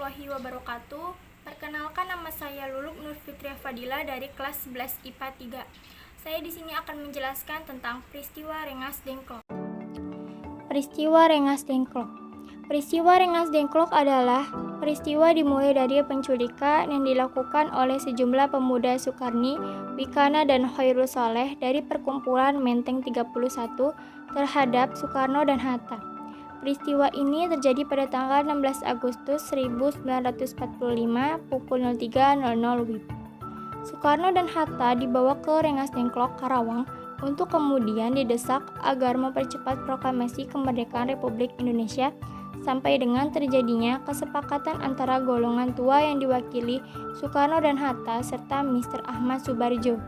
warahmatullahi wabarakatuh. Perkenalkan, nama saya Luluk Nur Fitria Fadila dari kelas 11 IPA 3. Saya di sini akan menjelaskan tentang peristiwa Rengas Dengklok. Peristiwa Rengas Dengklok. Peristiwa Rengas Dengklok adalah peristiwa dimulai dari penculikan yang dilakukan oleh sejumlah pemuda Sukarni, Wikana, dan Khairul Saleh dari perkumpulan Menteng 31 terhadap Soekarno dan Hatta. Peristiwa ini terjadi pada tanggal 16 Agustus 1945 pukul 03.00 WIB. Soekarno dan Hatta dibawa ke Rengas Dengklok, Karawang untuk kemudian didesak agar mempercepat proklamasi kemerdekaan Republik Indonesia sampai dengan terjadinya kesepakatan antara golongan tua yang diwakili Soekarno dan Hatta serta Mr. Ahmad Subarjo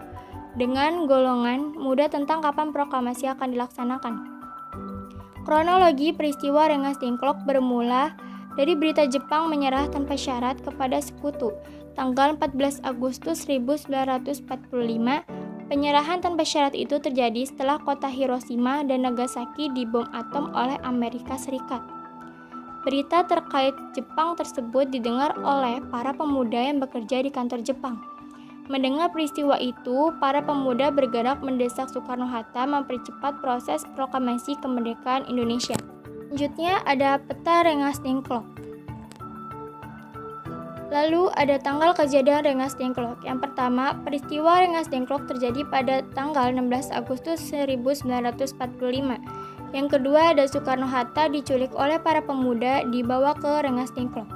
dengan golongan muda tentang kapan proklamasi akan dilaksanakan. Kronologi peristiwa Rengas Dengklok bermula dari berita Jepang menyerah tanpa syarat kepada sekutu tanggal 14 Agustus 1945. Penyerahan tanpa syarat itu terjadi setelah kota Hiroshima dan Nagasaki dibom atom oleh Amerika Serikat. Berita terkait Jepang tersebut didengar oleh para pemuda yang bekerja di kantor Jepang. Mendengar peristiwa itu, para pemuda bergerak mendesak Soekarno-Hatta mempercepat proses proklamasi kemerdekaan Indonesia. Selanjutnya ada peta Rengas Dengklok. Lalu ada tanggal kejadian Rengas Dengklok. Yang pertama, peristiwa Rengas Dengklok terjadi pada tanggal 16 Agustus 1945. Yang kedua, ada Soekarno-Hatta diculik oleh para pemuda dibawa ke Rengas Dengklok.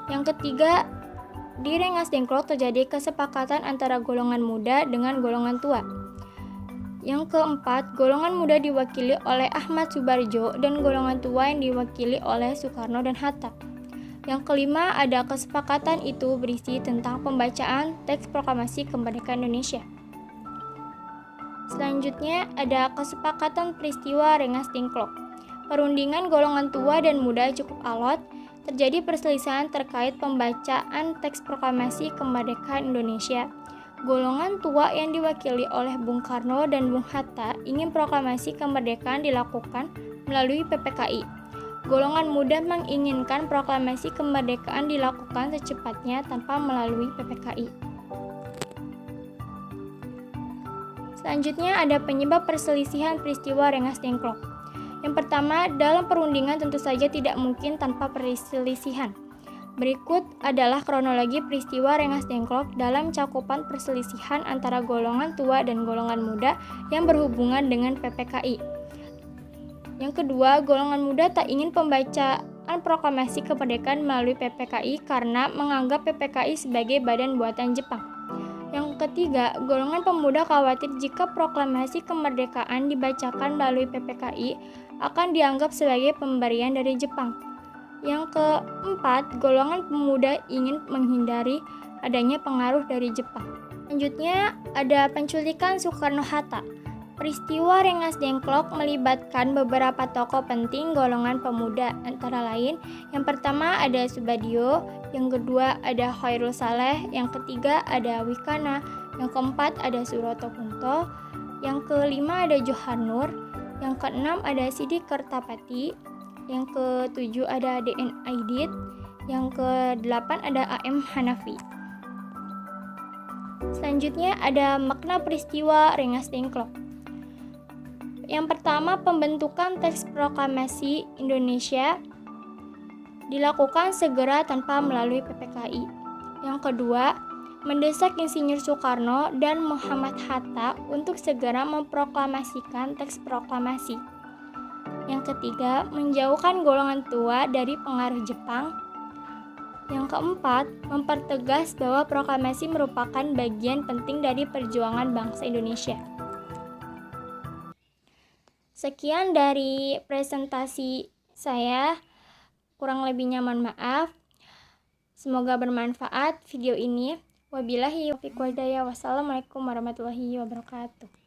Yang ketiga, di Rengas Dengklok terjadi kesepakatan antara golongan muda dengan golongan tua. Yang keempat, golongan muda diwakili oleh Ahmad Subarjo dan golongan tua yang diwakili oleh Soekarno dan Hatta. Yang kelima, ada kesepakatan itu berisi tentang pembacaan teks proklamasi kemerdekaan Indonesia. Selanjutnya, ada kesepakatan peristiwa Rengas Dengklok. Perundingan golongan tua dan muda cukup alot. Terjadi perselisihan terkait pembacaan teks proklamasi kemerdekaan Indonesia. Golongan tua yang diwakili oleh Bung Karno dan Bung Hatta ingin proklamasi kemerdekaan dilakukan melalui PPKI. Golongan muda menginginkan proklamasi kemerdekaan dilakukan secepatnya tanpa melalui PPKI. Selanjutnya ada penyebab perselisihan peristiwa Rengas Dengklok. Yang pertama, dalam perundingan tentu saja tidak mungkin tanpa perselisihan. Berikut adalah kronologi peristiwa Rengas Dengklok dalam cakupan perselisihan antara golongan tua dan golongan muda yang berhubungan dengan PPKI. Yang kedua, golongan muda tak ingin pembacaan proklamasi kemerdekaan melalui PPKI karena menganggap PPKI sebagai badan buatan Jepang. Yang ketiga, golongan pemuda khawatir jika proklamasi kemerdekaan dibacakan melalui PPKI akan dianggap sebagai pemberian dari Jepang. Yang keempat, golongan pemuda ingin menghindari adanya pengaruh dari Jepang. Selanjutnya, ada penculikan Soekarno-Hatta. Peristiwa Rengas Dengklok melibatkan beberapa tokoh penting golongan pemuda, antara lain yang pertama ada Subadio, yang kedua ada Khairul Saleh, yang ketiga ada Wikana, yang keempat ada Suroto Kunto, yang kelima ada Johan Nur, yang keenam ada Sidik Kertapati, yang ketujuh ada DN Aidit, yang kedelapan ada AM Hanafi. Selanjutnya ada makna peristiwa Rengas Dengklok. Yang pertama, pembentukan teks proklamasi Indonesia dilakukan segera tanpa melalui PPKI. Yang kedua, mendesak Insinyur Soekarno dan Muhammad Hatta untuk segera memproklamasikan teks proklamasi. Yang ketiga, menjauhkan golongan tua dari pengaruh Jepang. Yang keempat, mempertegas bahwa proklamasi merupakan bagian penting dari perjuangan bangsa Indonesia. Sekian dari presentasi saya, kurang lebihnya mohon maaf. Semoga bermanfaat video ini. Wabillahi taufiq wal hidayah. Wassalamualaikum warahmatullahi wabarakatuh.